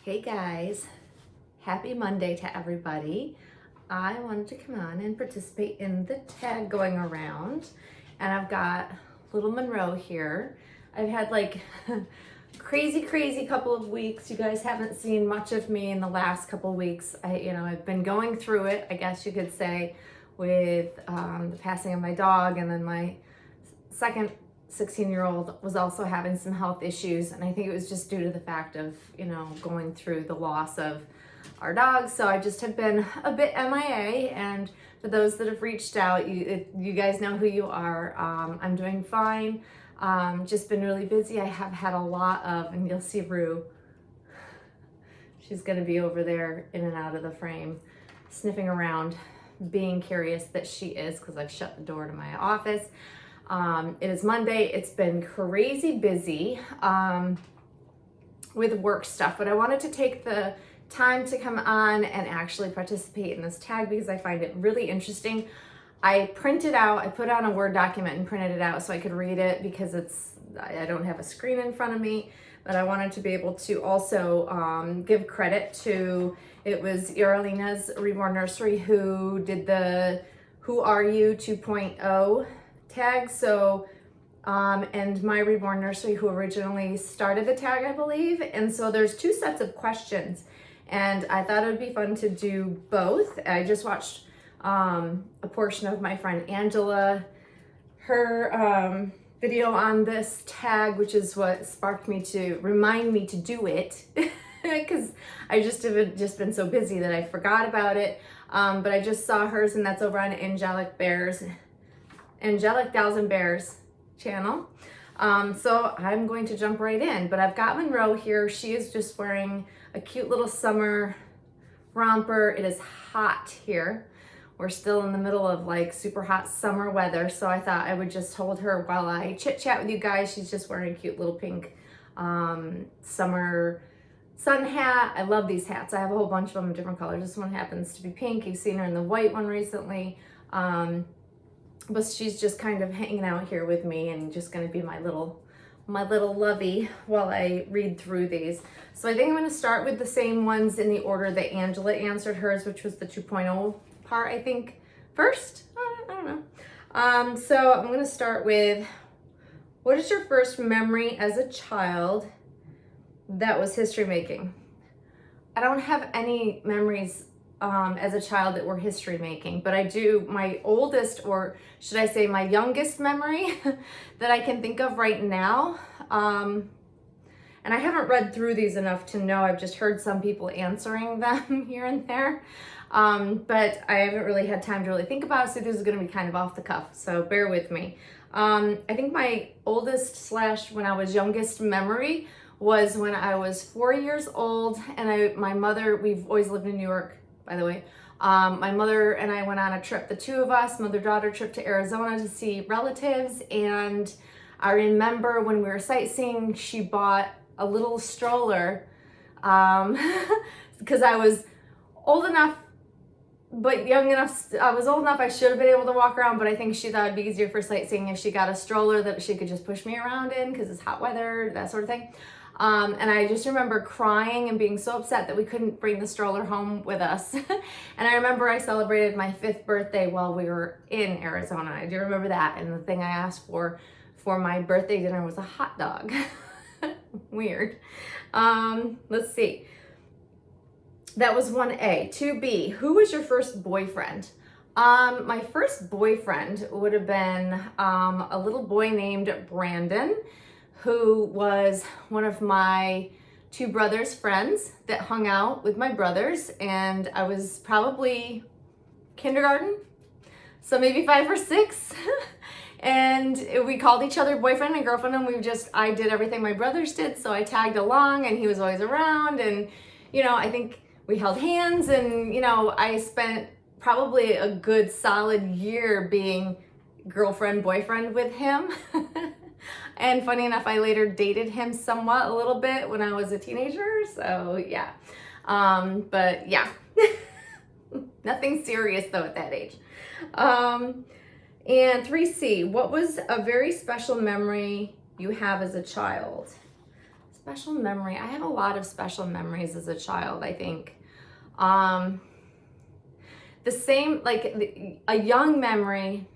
Hey guys, happy Monday to everybody. I wanted to come on and participate in the tag going around, and I've got little Monroe here. I've had like crazy couple of weeks. You guys haven't seen much of me in the last couple of weeks. I've been going through it, I guess you could say, with the passing of my dog, and then my second 16-year-old was also having some health issues, and I think it was just due to the fact of going through the loss of our dog. So I just have been a bit MIA, and for those that have reached out, you guys know who you are. I'm doing fine. Just been really busy. I have had a lot of, and you'll see Rue, she's going to be over there in and out of the frame, sniffing around, being curious that she is, because I've shut the door to my office. It is Monday. It's been crazy busy with work stuff, but I wanted to take the time to come on and actually participate in this tag because I find it really interesting. I put on a Word document and printed it out so I could read it because I don't have a screen in front of me, but I wanted to be able to also give credit to, it was Iralina's Reborn Nursery who did the Who Are You 2.0 tag. So and my Reborn Nursery who originally started the tag, I believe. And so there's two sets of questions, and I thought it would be fun to do both. I just watched a portion of my friend Angela, her video on this tag, which is what sparked me to remind me to do it because I just have been so busy that I forgot about it. But I just saw hers, and that's over on Angelic Dolls and Bears channel. So I'm going to jump right in, but I've got Monroe here. She is just wearing a cute little summer romper. It is hot here. We're still in the middle of like super hot summer weather. So I thought I would just hold her while I chit chat with you guys. She's just wearing a cute little pink summer sun hat. I love these hats. I have a whole bunch of them in different colors. This one happens to be pink. You've seen her in the white one recently. But she's just kind of hanging out here with me and just going to be my little lovey while I read through these. So I think I'm going to start with the same ones in the order that Angela answered hers, which was the 2.0 part, I think, first. I don't know. So I'm going to start with, what is your first memory as a child that was history making? I don't have any memories as a child that were history making, but I do, my oldest, or should I say my youngest memory that I can think of right now. And I haven't read through these enough to know, I've just heard some people answering them here and there. But I haven't really had time to really think about it, so this is going to be kind of off the cuff, so bear with me. I think my oldest / when I was youngest memory was when I was 4 years old, and my mother, we've always lived in New York, by the way. My mother and I went on a trip, the two of us, mother-daughter trip to Arizona to see relatives, and I remember when we were sightseeing, she bought a little stroller because I was old enough, but young enough, I was old enough I should have been able to walk around, but I think she thought it'd be easier for sightseeing if she got a stroller that she could just push me around in because it's hot weather, that sort of thing. And I just remember crying and being so upset that we couldn't bring the stroller home with us. And I remember I celebrated my 5th birthday while we were in Arizona. I do remember that. And the thing I asked for my birthday dinner was a hot dog. Weird. Let's see. That was 1A. 2B, who was your first boyfriend? My first boyfriend would have been a little boy named Brandon, who was one of my 2 brothers' friends that hung out with my brothers, and I was probably kindergarten, so maybe 5 or 6. And we called each other boyfriend and girlfriend, and I did everything my brothers did, so I tagged along, and he was always around, and I think we held hands, and I spent probably a good solid year being girlfriend boyfriend with him. And funny enough, I later dated him somewhat a little bit when I was a teenager. So yeah, but yeah, nothing serious though at that age. And 3C, what was a very special memory you have as a child? Special memory. I have a lot of special memories as a child, I think. The same, like a young memory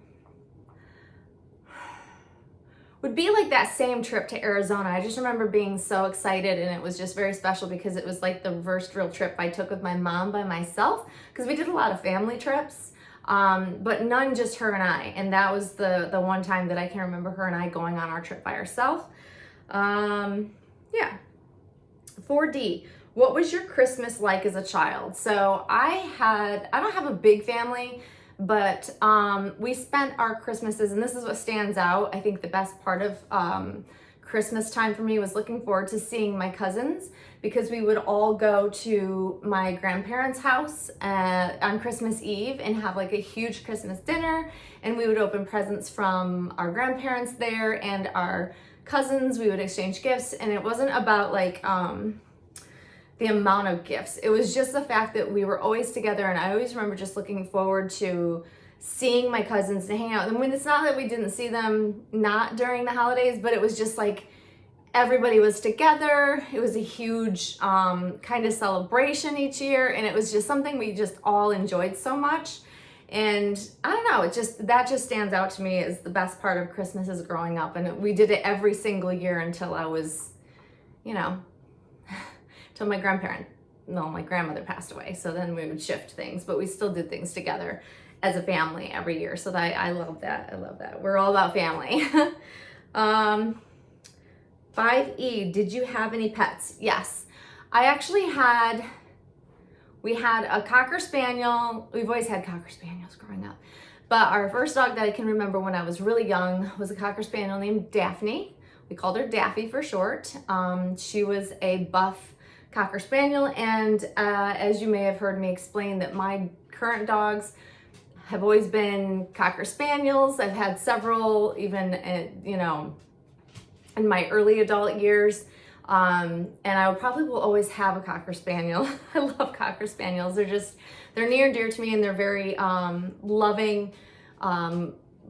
would be like that same trip to Arizona. I just remember being so excited, and it was just very special because it was like the first real trip I took with my mom by myself, because we did a lot of family trips, but none just her and I. And that was the one time that I can remember her and I going on our trip by ourselves. Yeah. 4D. What was your Christmas like as a child? So I don't have a big family, but we spent our Christmases, and this is what stands out. I think the best part of Christmas time for me was looking forward to seeing my cousins, because we would all go to my grandparents' house on Christmas Eve and have like a huge Christmas dinner, and we would open presents from our grandparents there and our cousins. We would exchange gifts, and it wasn't about like the amount of gifts. It was just the fact that we were always together, and I always remember just looking forward to seeing my cousins and hang out. And when it's not that we didn't see them not during the holidays, but it was just like everybody was together. It was a huge kind of celebration each year, and it was just something we just all enjoyed so much. And I don't know, that just stands out to me as the best part of Christmas as growing up. And we did it every single year until I was, till my grandmother passed away. So then we would shift things, but we still did things together as a family every year. So I love that. I love that. We're all about family. 5E, did you have any pets? Yes. We had a Cocker Spaniel. We've always had Cocker Spaniels growing up. But our first dog that I can remember when I was really young was a Cocker Spaniel named Daphne. We called her Daffy for short. She was a buff Cocker Spaniel, and as you may have heard me explain, that my current dogs have always been Cocker Spaniels. I've had several, even in my early adult years, and I probably will always have a Cocker Spaniel. I love Cocker Spaniels. They're near and dear to me, and they're very loving.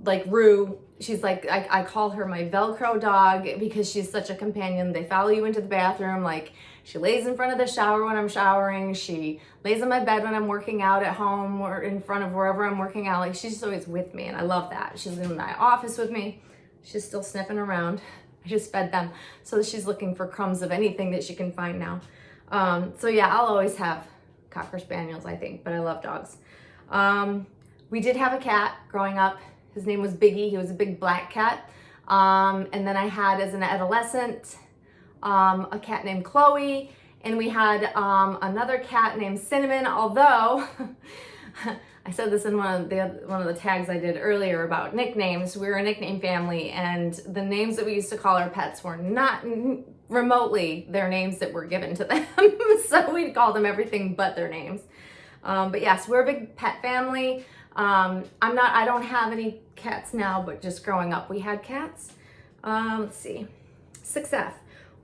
Like Rue, she's like, I call her my Velcro dog because she's such a companion. They follow you into the bathroom. Like, she lays in front of the shower when I'm showering. She lays in my bed when I'm working out at home or in front of wherever I'm working out. Like, she's always with me, and I love that. She's in my office with me. She's still sniffing around. I just fed them. So she's looking for crumbs of anything that she can find now. So yeah, I'll always have Cocker Spaniels, I think, but I love dogs. We did have a cat growing up. His name was Biggie. He was a big black cat. And then I had, as an adolescent, a cat named Chloe, and we had another cat named Cinnamon, although I said this in one of the tags I did earlier about nicknames. We were a nickname family, and the names that we used to call our pets were not remotely their names that were given to them. So we'd call them everything but their names. But yes, we're a big pet family. I don't have any cats now, but just growing up we had cats. Let's see. 6F.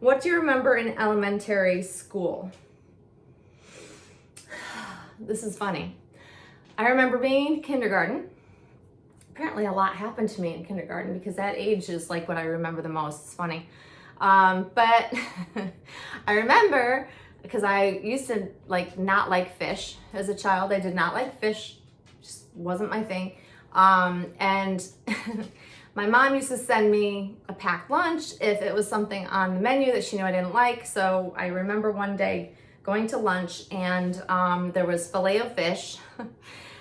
What do you remember in elementary school? This is funny. I remember being in kindergarten. Apparently a lot happened to me in kindergarten, because that age is like what I remember the most. It's funny. But I remember, because I used to not like fish as a child. I did not like fish. Just wasn't my thing. And my mom used to send me a packed lunch if it was something on the menu that she knew I didn't like. So I remember one day going to lunch, and there was filet of fish.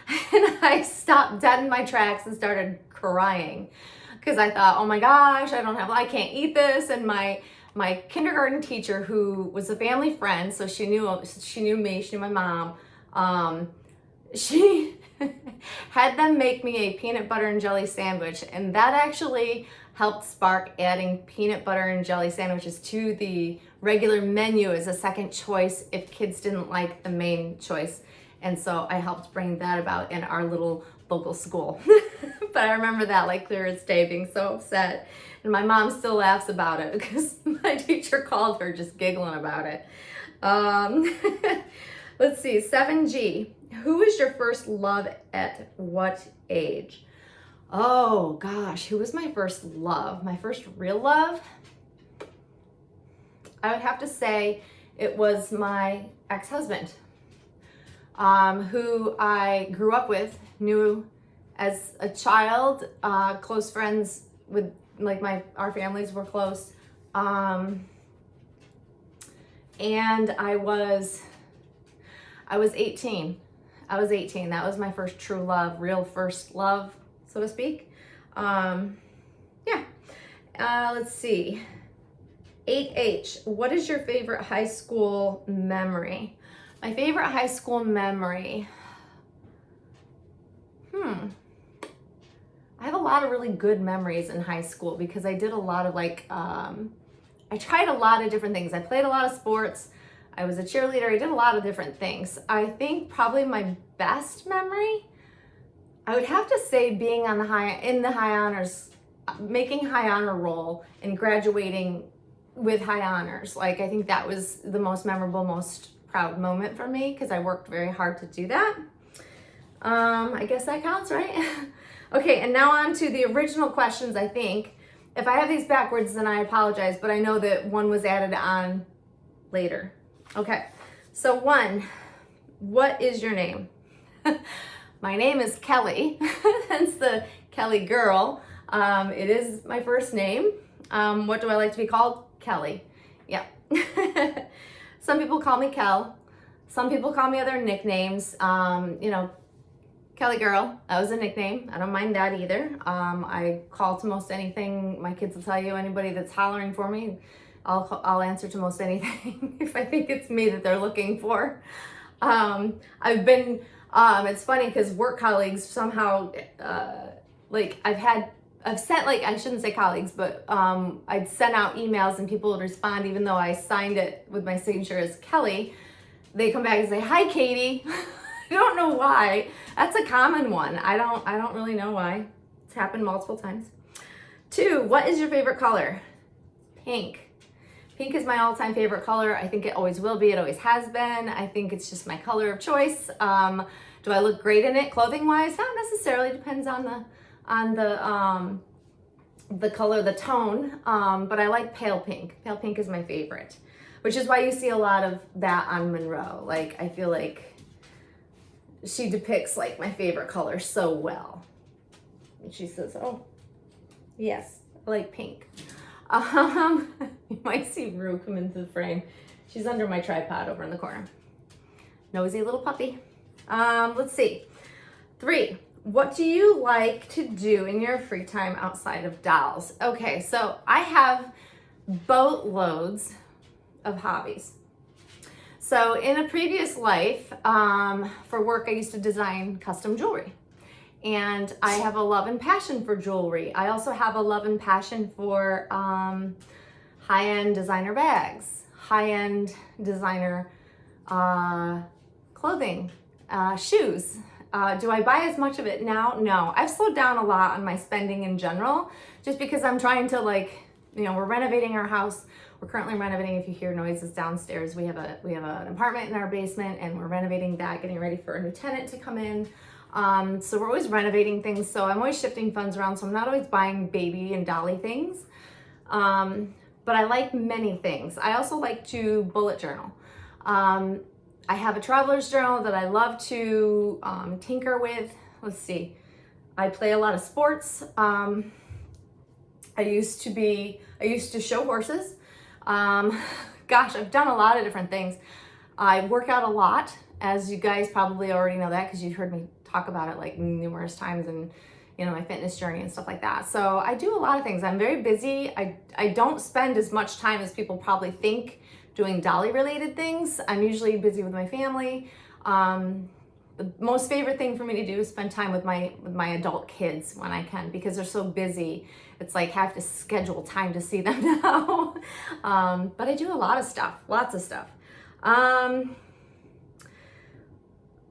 And I stopped dead in my tracks and started crying, because I thought, oh my gosh, I can't eat this. And my kindergarten teacher, who was a family friend, so she knew me, she knew my mom, she had them make me a peanut butter and jelly sandwich, and that actually helped spark adding peanut butter and jelly sandwiches to the regular menu as a second choice if kids didn't like the main choice. And so I helped bring that about in our little local school. But I remember that like clear as day, being so upset. And my mom still laughs about it, because my teacher called her just giggling about it. Let's see, 7G. Who was your first love at what age? Oh gosh, who was my first love? My first real love? I would have to say it was my ex-husband, who I grew up with, knew as a child, close friends with, like our families were close. And I was 18. I was 18. That was my first true love, real first love, so to speak. Yeah. Let's see. 8H, what is your favorite high school memory? My favorite high school memory. I have a lot of really good memories in high school because I did a lot of I tried a lot of different things. I played a lot of sports. I was a cheerleader. I did a lot of different things. I think probably my best memory, I would have to say being in the high honors, making high honor roll and graduating with high honors. Like, I think that was the most memorable, most proud moment for me because I worked very hard to do that. I guess that counts, right? Okay, and now on to the original questions, I think. If I have these backwards, then I apologize, but I know that one was added on later. Okay, so 1, what is your name? My name is Kelly, hence the Kelly girl. It is my first name. What do I like to be called? Kelly. Yeah. Some people call me Kel. Some people call me other nicknames. Kelly girl, that was a nickname. I don't mind that either. I call to most anything. My kids will tell you, anybody that's hollering for me, I'll answer to most anything if I think it's me that they're looking for. I've been, it's funny because work colleagues somehow, I've sent, I shouldn't say colleagues, but I'd send out emails and people would respond even though I signed it with my signature as Kelly. They come back and say, hi, Katie. I don't know why. That's a common one. I don't really know why. It's happened multiple times. 2, what is your favorite color? Pink. Pink is my all-time favorite color. I think it always will be. It always has been. I think it's just my color of choice. Do I look great in it clothing-wise? Not necessarily. Depends on the color, the tone. But I like pale pink. Pale pink is my favorite, which is why you see a lot of that on Monroe. Like, I feel like she depicts like my favorite color so well. And she says, oh, yes, I like pink. You might see Rue come into the frame. She's under my tripod over in the corner. Nosy little puppy. Let's see. 3, what do you like to do in your free time outside of dolls? Okay, so I have boatloads of hobbies. So in a previous life, for work, I used to design custom jewelry. And I have a love and passion for jewelry. I also have a love and passion for high-end designer bags, high-end designer clothing, shoes. Do I buy as much of it now? No. I've slowed down a lot on my spending in general, just because I'm trying to we're renovating our house. We're currently renovating. If you hear noises downstairs, we have an apartment in our basement and we're renovating that, getting ready for a new tenant to come in. So we're always renovating things. So I'm always shifting funds around. So I'm not always buying baby and dolly things. But I like many things. I also like to bullet journal. I have a traveler's journal that I love to tinker with. Let's see. I play a lot of sports. I used to show horses. Gosh, I've done a lot of different things. I work out a lot, as you guys probably already know that because you've heard me talk about it like numerous times and my fitness journey and stuff like that. So I do a lot of things. I'm very busy. I don't spend as much time as people probably think doing dolly related things. I'm usually busy with my family. The most favorite thing for me to do is spend time with my adult kids when I can, because they're so busy. It's like I have to schedule time to see them now. But I do a lot of stuff, lots of stuff.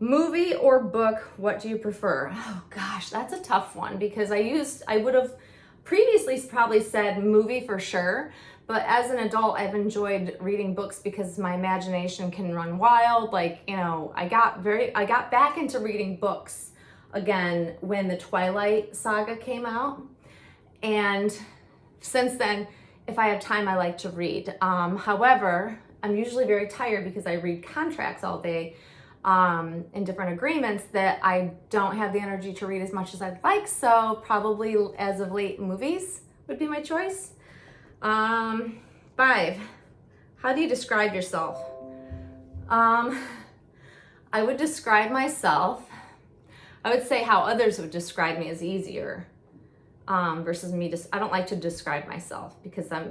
Movie or book, what do you prefer? Oh gosh, that's a tough one because I would have previously probably said movie for sure. But as an adult, I've enjoyed reading books because my imagination can run wild. I got back into reading books again when the Twilight saga came out. And since then, if I have time, I like to read. However, I'm usually very tired because I read contracts all day in different agreements that I don't have the energy to read as much as I'd like. So probably as of late, movies would be my choice. 5, how do you describe yourself? I would describe myself, I would say how others would describe me is easier versus me. I don't like to describe myself because I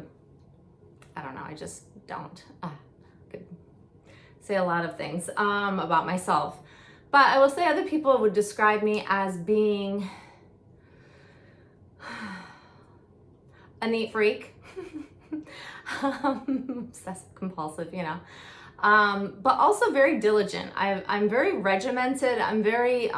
don't know, I just don't. Could say a lot of things about myself. But I will say other people would describe me as being a neat freak. Obsessive compulsive, you know. But also very diligent. I'm very regimented. I'm very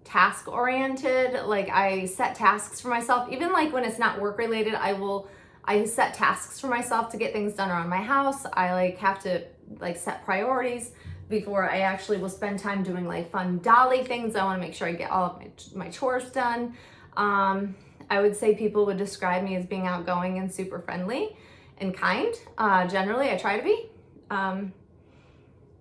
task oriented. Like I set tasks for myself, even like when it's not work related, I set tasks for myself to get things done around my house. I like have to like set priorities before I actually will spend time doing like fun dolly things. I want to make sure I get all of my chores done. I would say people would describe me as being outgoing and super friendly and kind. Generally, I try to be.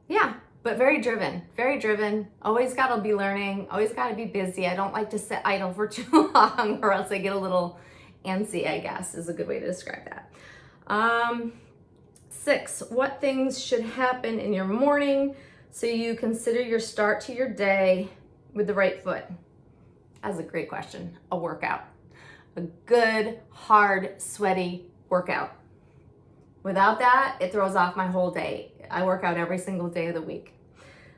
Yeah, but very driven. Always got to be learning, always got to be busy. I don't like to sit idle for too long or else I get a little antsy, I guess, is a good way to describe that. 6, what things should happen in your morning so you consider your start to your day with the right foot? That's a great question. A workout. A good, hard, sweaty workout. Without that, it throws off my whole day. I work out every single day of the week.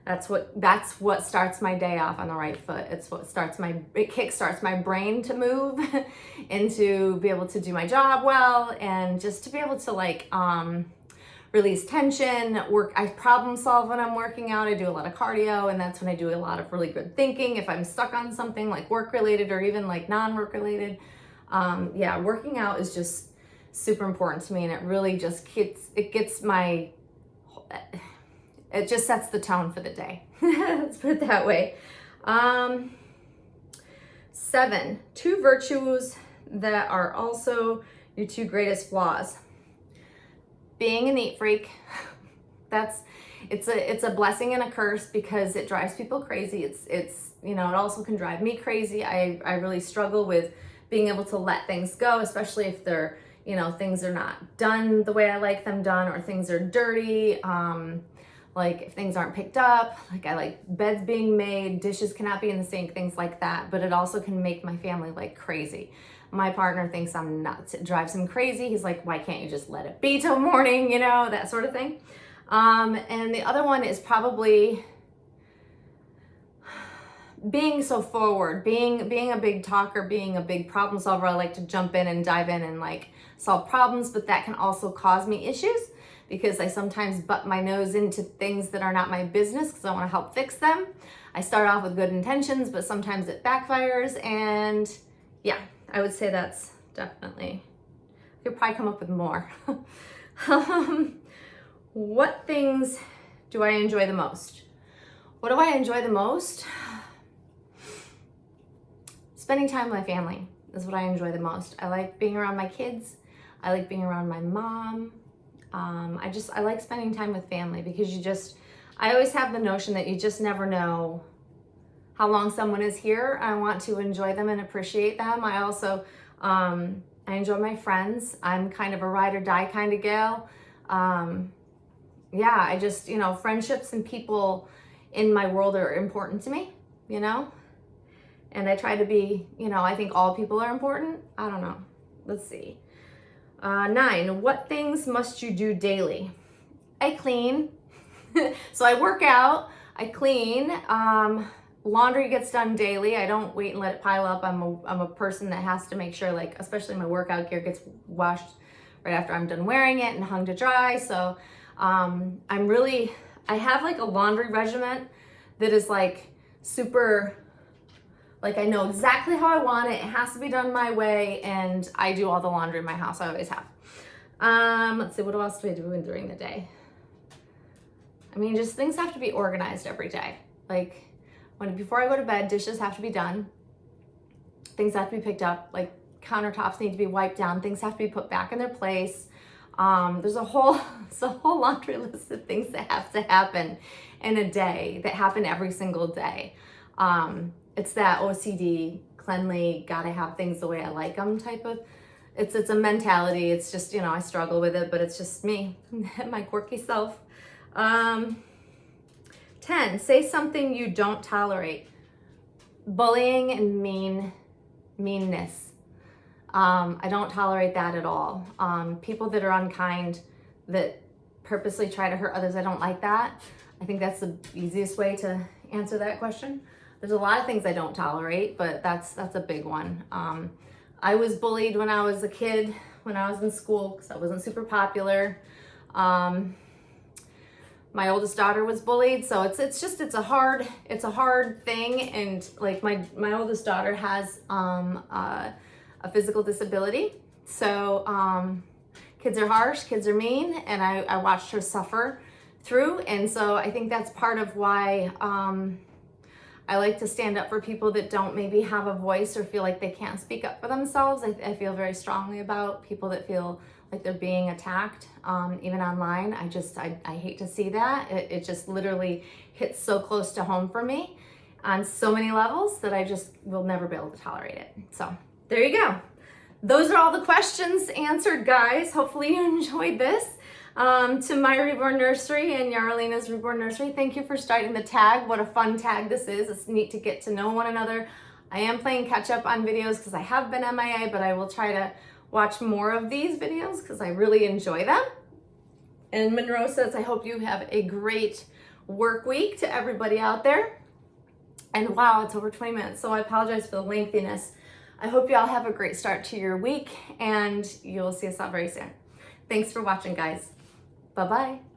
That's what starts my day off on the right foot. It kickstarts my brain to move and to be able to do my job well and just to be able to like release tension, I problem solve when I'm working out. I do a lot of cardio, and that's when I do a lot of really good thinking. If I'm stuck on something like work related or even like non-work related, working out is just super important to me, and it really just it just sets the tone for the day. Let's put it that way. 7, 2 virtues that are also your 2 greatest flaws. Being a neat freak, it's a blessing and a curse because it drives people crazy. It's it also can drive me crazy. I really struggle with being able to let things go, especially if they're, things are not done the way I like them done, or things are dirty. Like if things aren't picked up, like I like beds being made, dishes cannot be in the sink, things like that. But it also can make my family like crazy. My partner thinks I'm nuts. It drives him crazy. He's like, why can't you just let it be till morning? That sort of thing. And the other one is probably being so forward, being a big talker, being a big problem solver. I like to jump in and dive in and like solve problems, but that can also cause me issues because I sometimes butt my nose into things that are not my business because I want to help fix them. I start off with good intentions, but sometimes it backfires. And yeah, I would say that's definitely, I could probably come up with more. What things do I enjoy the most? What do I enjoy the most? Spending time with my family is what I enjoy the most. I like being around my kids. I like being around my mom. I like spending time with family because I always have the notion that you just never know how long someone is here. I want to enjoy them and appreciate them. I also, I enjoy my friends. I'm kind of a ride or die kind of gal. I just, friendships and people in my world are important to me, and I try to be, I think all people are important. I don't know. Let's see. 9, what things must you do daily? I clean. So I work out, I clean. Laundry gets done daily. I don't wait and let it pile up. I'm a person that has to make sure, like, especially my workout gear gets washed right after I'm done wearing it and hung to dry. So I have like a laundry regimen that is like super, like I know exactly how I want it. It has to be done my way, and I do all the laundry in my house. I always have. Let's see, what else do I do during the day? I mean, just things have to be organized every day. Like before I go to bed, dishes have to be done. Things have to be picked up, like countertops need to be wiped down. Things have to be put back in their place. There's a whole laundry list of things that have to happen in a day, that happen every single day. It's that OCD, cleanly, gotta have things the way I like them type of, it's a mentality. It's just, you know, I struggle with it, but it's just me, my quirky self. 10, say something you don't tolerate. Bullying and meanness. I don't tolerate that at all. People that are unkind, that purposely try to hurt others, I don't like that. I think that's the easiest way to answer that question. There's a lot of things I don't tolerate, but that's a big one. I was bullied when I was a kid, when I was in school, because I wasn't super popular. My oldest daughter was bullied, so it's a hard thing. And like my oldest daughter has a physical disability, so kids are harsh, kids are mean, and I watched her suffer through. And so I think that's part of why I like to stand up for people that don't maybe have a voice or feel like they can't speak up for themselves. I feel very strongly about people that feel like they're being attacked, even online. I hate to see that. It just literally hits so close to home for me on so many levels that I just will never be able to tolerate it. So there you go. Those are all the questions answered, guys. Hopefully you enjoyed this. To my Reborn Nursery and Yarlina's Reborn Nursery, thank you for starting the tag. What a fun tag this is. It's neat to get to know one another. I am playing catch up on videos because I have been MIA, but I will try to watch more of these videos because I really enjoy them. And Monroe says, I hope you have a great work week to everybody out there. And wow, it's over 20 minutes, so I apologize for the lengthiness. I hope you all have a great start to your week, and you'll see us out very soon. Thanks for watching, guys. Bye-bye.